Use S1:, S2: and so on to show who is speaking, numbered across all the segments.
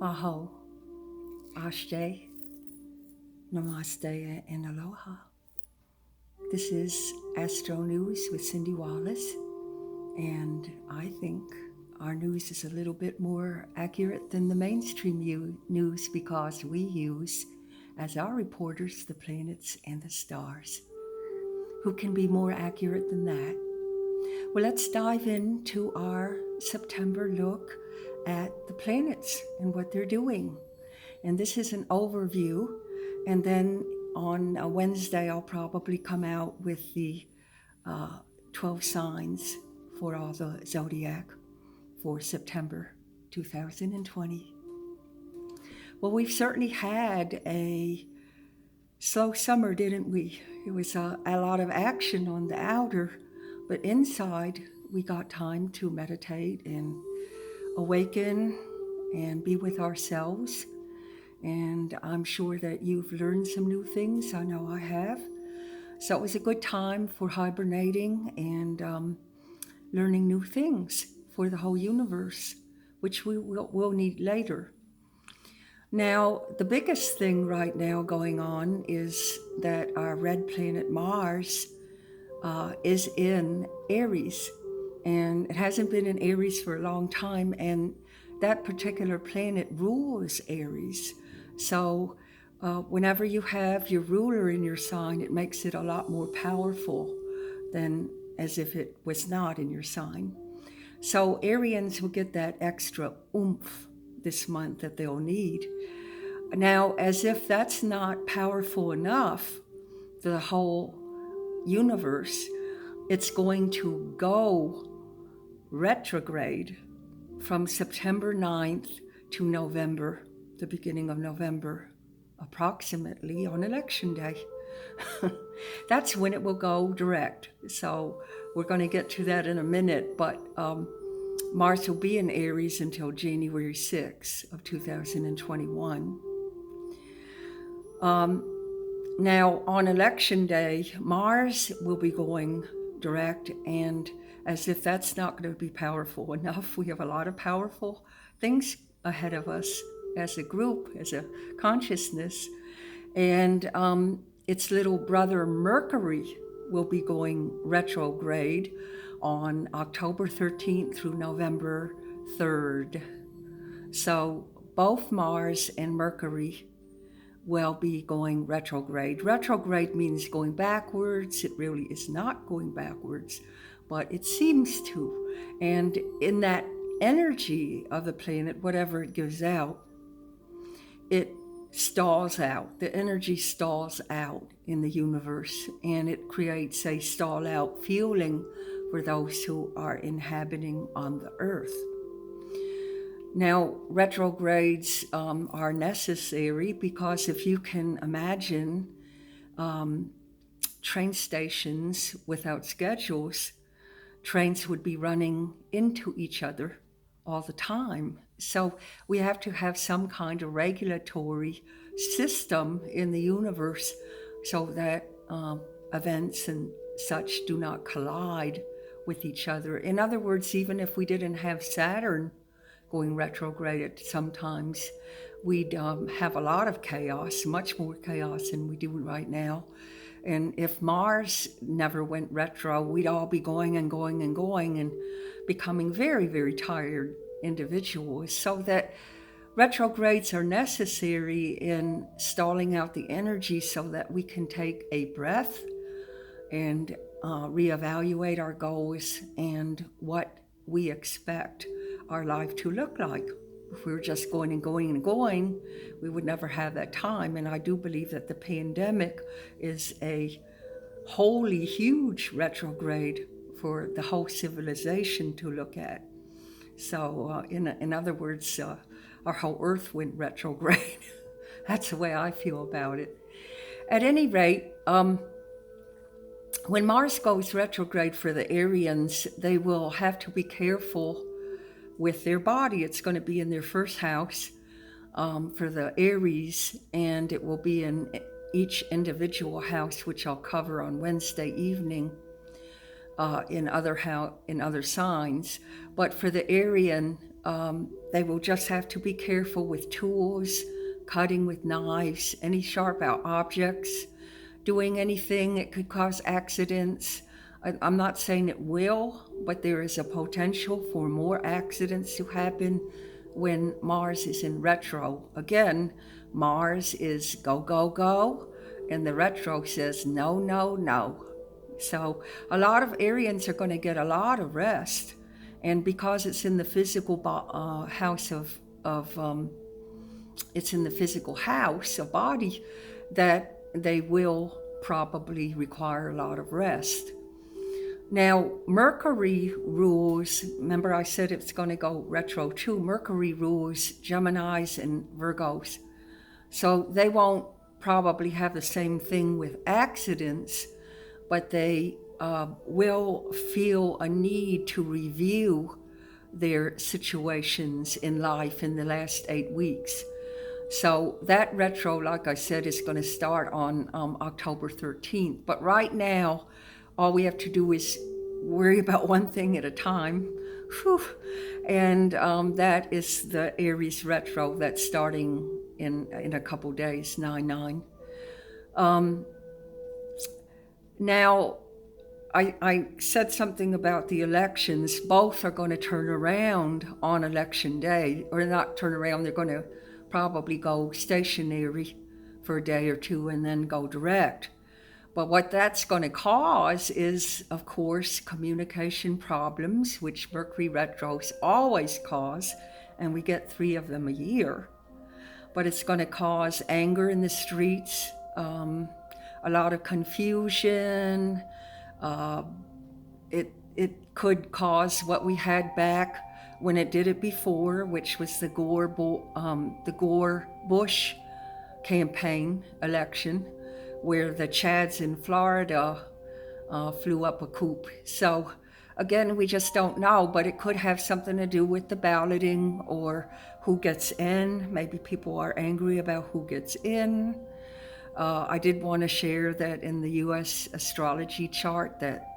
S1: Aho, Ashte, Namaste, and Aloha. This is Astro News with Cyndi Wallace, and I think our news is a little bit more accurate than the mainstream news because we use, as our reporters, the planets and the stars. Who can be more accurate than that? Well, let's dive into our September look at the planets and what they're doing. And this is an overview. And then on a Wednesday, I'll probably come out with the 12 signs for all the zodiac for September 2020. Well, we've certainly had a slow summer, didn't we? It was a lot of action on the outer, but inside we got time to meditate and awaken and be with ourselves. And I'm sure that you've learned some new things. I know I have. So it was a good time for hibernating and learning new things for the whole universe, which we'll need later. Now, the biggest thing right now going on is that our red planet Mars is in Aries, and it hasn't been in Aries for a long time, and that particular planet rules Aries. So whenever you have your ruler in your sign, it makes it a lot more powerful than as if it was not in your sign. So Arians will get that extra oomph this month that they'll need. Now, as if that's not powerful enough, the whole universe, it's going to go retrograde from September 9th to November, the beginning of November, approximately on election day. That's when it will go direct. So we're going to get to that in a minute, but Mars will be in Aries until January 6th of 2021. Now, on election day, Mars will be going direct, and as if that's not going to be powerful enough, we have a lot of powerful things ahead of us as a group, as a consciousness. And its little brother Mercury will be going retrograde on October 13th through November 3rd. So both Mars and Mercury will be going retrograde. Retrograde means going backwards. It really is not going backwards, but it seems to. And in that energy of the planet, whatever it gives out, it stalls out. The energy stalls out in the universe, and it creates a stall out feeling for those who are inhabiting on the earth. Now, retrogrades are necessary because if you can imagine train stations without schedules, trains would be running into each other all the time. So we have to have some kind of regulatory system in the universe so that events and such do not collide with each other. In other words, even if we didn't have Saturn going retrograde sometimes, we'd have a lot of chaos, much more chaos than we do right now. And if Mars never went retro, we'd all be going and going and going and becoming very, very tired individuals. So that retrogrades are necessary in stalling out the energy so that we can take a breath and reevaluate our goals and what we expect our life to look like. If we were just going and going and going, we would never have that time. And I do believe that the pandemic is a wholly huge retrograde for the whole civilization to look at. So in other words, our whole earth went retrograde. That's the way I feel about it. At any rate, when Mars goes retrograde for the Arians, they will have to be careful with their body. It's going to be in their first house for the Aries, and it will be in each individual house, which I'll cover on Wednesday evening in other signs. But for the Arian, They will just have to be careful with tools, cutting with knives, any sharp objects, doing anything that could cause accidents. I'm not saying it will, but there is a potential for more accidents to happen when Mars is in retro. Again, Mars is go, go, go, and the retro says no, no, no. So a lot of Arians are going to get a lot of rest. And because it's in the physical house it's in the physical house, a body, that they will probably require a lot of rest. Now, Mercury rules, remember I said it's going to go retro too. Mercury rules Geminis and Virgos. So they won't probably have the same thing with accidents, but they will feel a need to review their situations in life in the last 8 weeks. So that retro, like I said, is going to start on October 13th. But right now, all we have to do is worry about one thing at a time. Whew. And that is the Aries retro that's starting in a couple days, 9/9. Now, I said something about the elections. Both are going to turn around on election day, or not turn around, they're going to probably go stationary for a day or two and then go direct. But what that's going to cause is, of course, communication problems, which Mercury retros always cause, and we get 3 of them a year. But it's going to cause anger in the streets, a lot of confusion. It could cause what we had back when it did it before, which was the Gore-Bush campaign election, where the Chads in Florida flew up a coop. So again, we just don't know, but it could have something to do with the balloting or who gets in. Maybe people are angry about who gets in. I did want to share that in the U.S. astrology chart that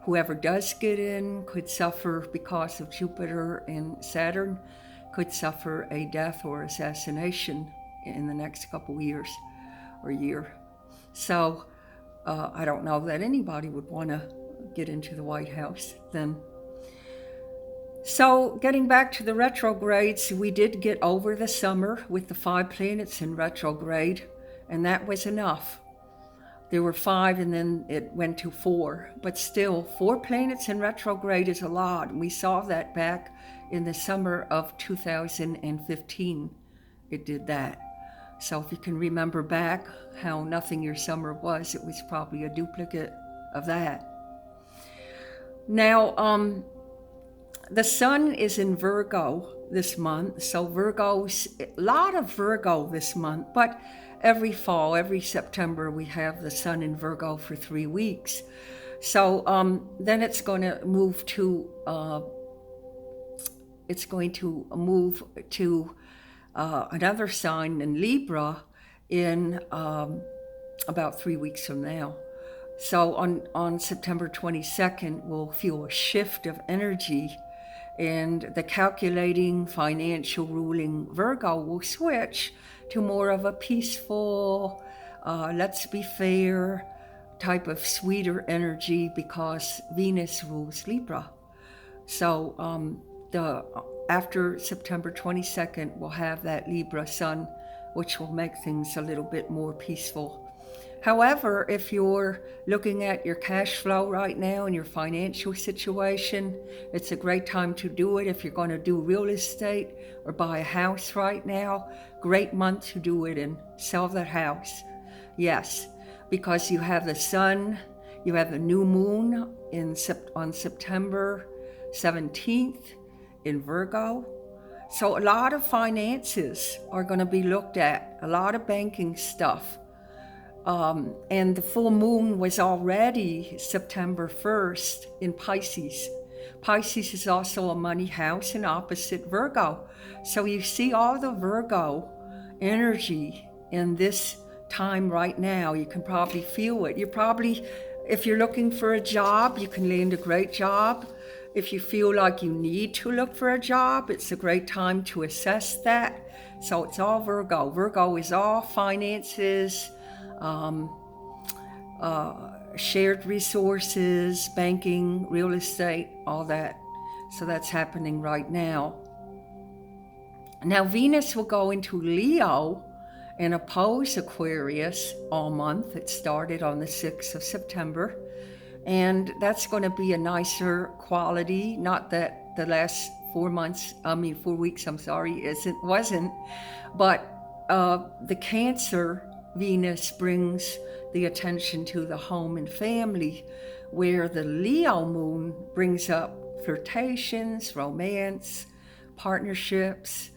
S1: whoever does get in could suffer, because of Jupiter and Saturn, could suffer a death or assassination in the next couple years or year. So I don't know that anybody would want to get into the White House then. So getting back to the retrogrades, we did get over the summer with the 5 planets in retrograde, and that was enough. There were 5 and then it went to 4, but still 4 planets in retrograde is a lot. We saw that back in the summer of 2015. It did that. So if you can remember back how nothing your summer was, it was probably a duplicate of that. Now, the sun is in Virgo this month, so Virgo's, a lot of Virgo this month, but every fall, every September, we have the sun in Virgo for 3 weeks. So then it's going to move to another sign in Libra in about 3 weeks from now. So on September 22nd, we'll feel a shift of energy, and the calculating, financial ruling Virgo will switch to more of a peaceful, let's be fair type of sweeter energy, because Venus rules Libra. So after September 22nd, we'll have that Libra sun, which will make things a little bit more peaceful. However, if you're looking at your cash flow right now and your financial situation, it's a great time to do it. If you're going to do real estate or buy a house right now, great month to do it and sell that house. Yes, because you have the sun, you have the new moon on September 17th in Virgo. So a lot of finances are going to be looked at, a lot of banking stuff. And the full moon was already September 1st in Pisces. Pisces is also a money house and opposite Virgo. So you see all the Virgo energy in this time right now. You can probably feel it. If you're looking for a job, you can land a great job. If you feel like you need to look for a job, it's a great time to assess that. So it's all Virgo. Virgo is all finances, shared resources, banking, real estate, all that. So that's happening right now. Now Venus will go into Leo and oppose Aquarius all month. It started on the 6th of September. And that's going to be a nicer quality. Not that the last 4 weeks, wasn't. But the Cancer Venus brings the attention to the home and family, where the Leo moon brings up flirtations, romance, partnerships,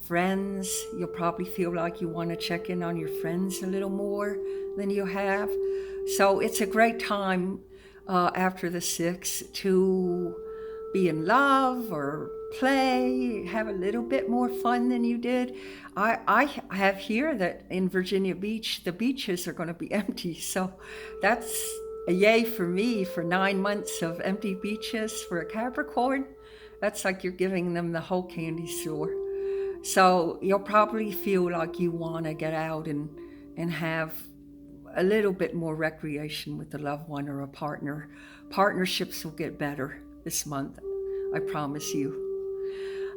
S1: friends. You'll probably feel like you want to check in on your friends a little more than you have. So it's a great time after the 6th to be in love or play, have a little bit more fun than you did. I have here that in Virginia Beach, the beaches are going to be empty. So that's a yay for me for 9 months of empty beaches for a Capricorn. That's like you're giving them the whole candy store. So you'll probably feel like you want to get out and have a little bit more recreation with a loved one or a partner. Partnerships will get better this month, I promise you.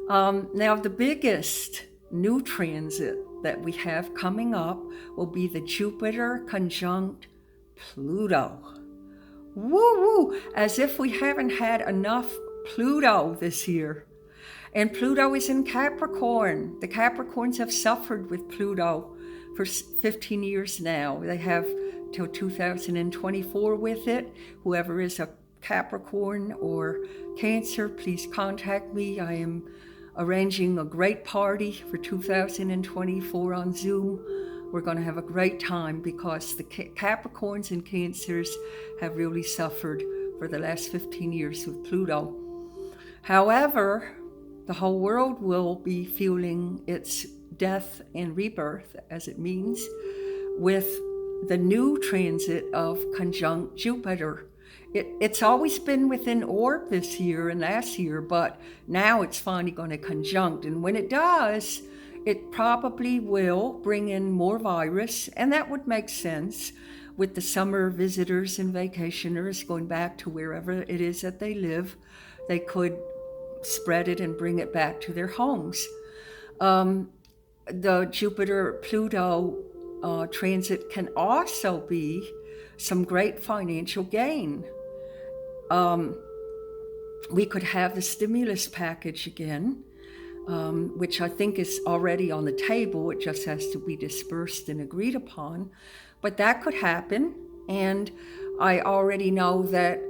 S1: Now, the biggest new transit that we have coming up will be the Jupiter conjunct Pluto. Woo-woo! As if we haven't had enough Pluto this year. And Pluto is in Capricorn. The Capricorns have suffered with Pluto for 15 years now. They have till 2024 with it. Whoever is a Capricorn or Cancer, please contact me. I am arranging a great party for 2024 on Zoom. We're going to have a great time because the Capricorns and Cancers have really suffered for the last 15 years with Pluto. However, the whole world will be feeling its death and rebirth, as it means, with the new transit of conjunct Jupiter. It's always been within orb this year and last year, but now it's finally going to conjunct. And when it does, it probably will bring in more virus, and that would make sense with the summer visitors and vacationers going back to wherever it is that they live. They could spread it and bring it back to their homes. The Jupiter-Pluto transit can also be some great financial gain. We could have the stimulus package again, which I think is already on the table. It just has to be dispersed and agreed upon. But that could happen. And I already know that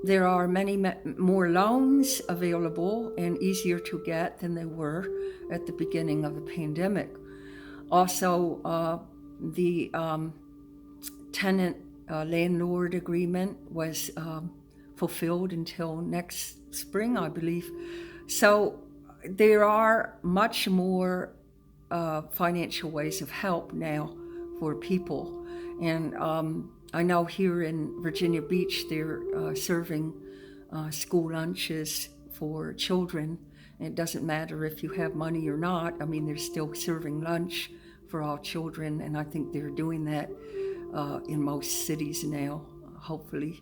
S1: there are many more loans available and easier to get than they were at the beginning of the pandemic. Also, the tenant landlord agreement was fulfilled until next spring, I believe. So there are much more financial ways of help now for people. And I know here in Virginia Beach, they're serving school lunches for children. And it doesn't matter if you have money or not. I mean, they're still serving lunch for all children. And I think they're doing that in most cities now, hopefully.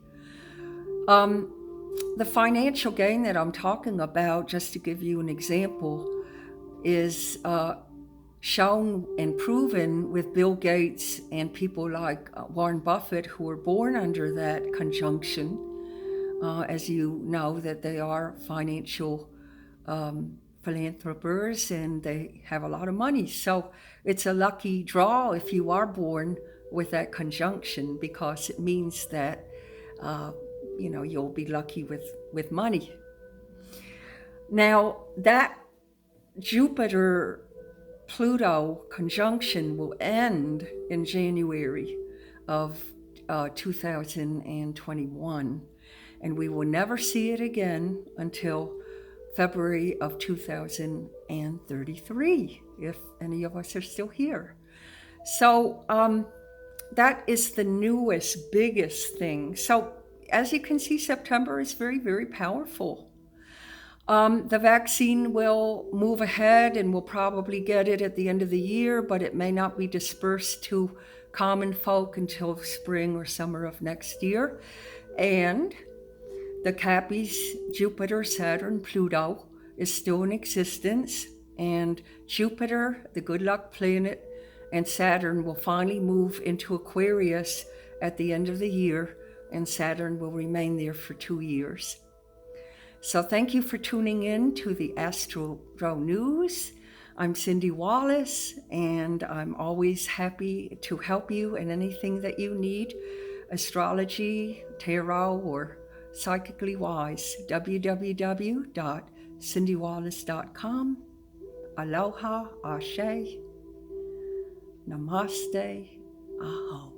S1: The financial gain that I'm talking about, just to give you an example, is shown and proven with Bill Gates and people like Warren Buffett, who were born under that conjunction. As you know, that they are financial philanthropers and they have a lot of money. So it's a lucky draw if you are born with that conjunction, because it means that you'll be lucky with money. Now, that Jupiter-Pluto conjunction will end in January of 2021, and we will never see it again until February of 2033, if any of us are still here. So that is the newest, biggest thing. So as you can see, September is very, very powerful. The vaccine will move ahead and we'll probably get it at the end of the year, but it may not be dispersed to common folk until spring or summer of next year. And the Cappies, Jupiter, Saturn, Pluto is still in existence. And Jupiter, the good luck planet, and Saturn will finally move into Aquarius at the end of the year, and Saturn will remain there for 2 years. So thank you for tuning in to the Astro News. I'm Cyndi Wallace, and I'm always happy to help you in anything that you need, astrology, tarot, or psychically wise. www.cyndiwallace.com. Aloha, ashe, namaste, aho.